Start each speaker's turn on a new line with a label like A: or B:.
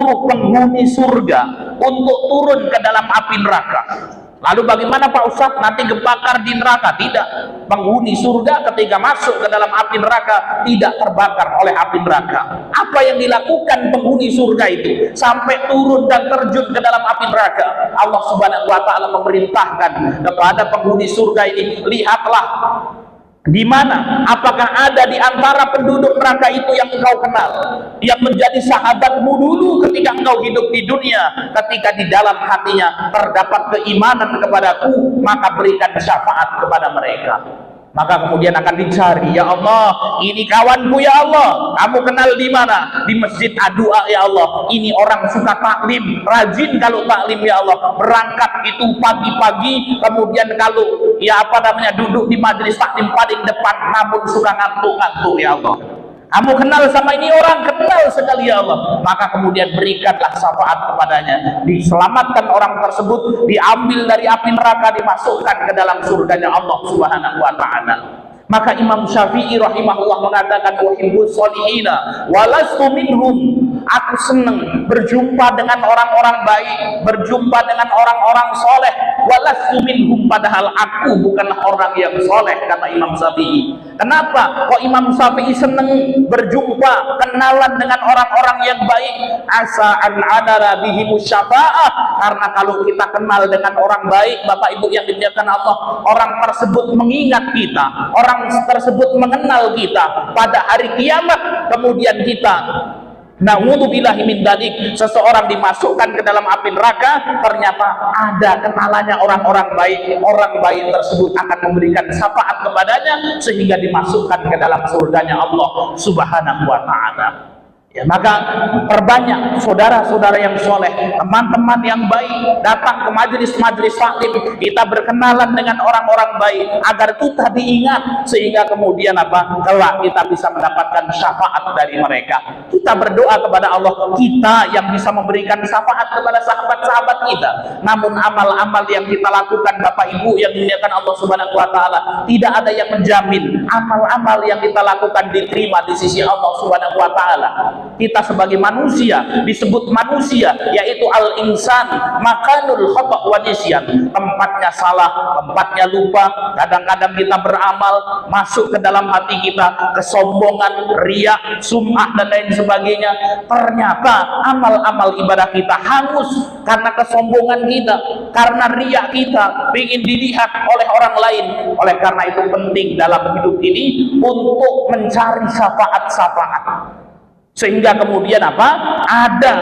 A: menyuruh penghuni surga untuk turun ke dalam api neraka. Lalu bagaimana Pak Ustadz, nanti kebakar di neraka? Tidak. Penghuni surga ketika masuk ke dalam api neraka tidak terbakar oleh api neraka. Apa yang dilakukan penghuni surga itu sampai turun dan terjun ke dalam api neraka? Allah Subhanahu wa taala memerintahkan kepada penghuni surga ini, lihatlah di mana, apakah ada di antara penduduk neraka itu yang engkau kenal, yang menjadi sahabatmu dulu ketika engkau hidup di dunia, ketika di dalam hatinya terdapat keimanan kepadaku, maka berikan syafaat kepada mereka. Maka kemudian akan dicari, ya Allah, ini kawanku ya Allah, kamu kenal di mana? Di masjid Adua ya Allah, ini orang suka taklim, rajin kalau taklim ya Allah, berangkat itu pagi-pagi, kemudian kalau ya apa namanya duduk di majelis taklim paling depan, namun suka ngantuk-ngantuk ya Allah. Kamu kenal sama ini orang? Kenal sekali ya Allah. Maka kemudian berikanlah syafaat kepadanya, diselamatkan orang tersebut, diambil dari api neraka, dimasukkan ke dalam surganya Allah Subhanahu wa taala. Maka Imam Syafi'i rahimahullah mengatakan, uhibbus sholihina walastu minhum. Aku senang berjumpa dengan orang-orang baik, berjumpa dengan orang-orang soleh, walastu minhum, padahal aku bukanlah orang yang soleh, kata Imam Syafi'i. Kenapa kok Imam Syafi'i senang berjumpa, kenalan dengan orang-orang yang baik? Asa an adara bihimus syafa'ah, karena kalau kita kenal dengan orang baik, Bapak Ibu yang dimuliakan Allah, orang tersebut mengingat kita, orang tersebut mengenal kita pada hari kiamat, kemudian kita na'udzubillahi min dzalik, seseorang dimasukkan ke dalam api neraka, ternyata ada kenalannya orang-orang baik, orang baik tersebut akan memberikan syafaat kepadanya sehingga dimasukkan ke dalam surganya Allah Subhanahu wa taala. Ya, maka perbanyak saudara-saudara yang soleh, teman-teman yang baik, datang ke majelis-majelis taklim, kita berkenalan dengan orang-orang baik agar kita diingat, sehingga kemudian apa? Kelak kita bisa mendapatkan syafaat dari mereka. Kita berdoa kepada Allah, kita yang bisa memberikan syafaat kepada sahabat-sahabat kita. Namun amal-amal yang kita lakukan, Bapak Ibu yang dimuliakan Allah Subhanahu wa taala, tidak ada yang menjamin amal-amal yang kita lakukan diterima di sisi Allah Subhanahu wa taala. Kita sebagai manusia disebut manusia, yaitu al-insan makanul khata' wa nisyan, tempatnya salah, tempatnya lupa. Kadang-kadang kita beramal, masuk ke dalam hati kita kesombongan, riya, sum'ah dan lain sebagainya. Ternyata amal-amal ibadah kita hangus karena kesombongan kita, karena riya kita, ingin dilihat oleh orang lain. Oleh karena itu penting dalam hidup ini untuk mencari syafaat-syafaat, sehingga kemudian apa? Ada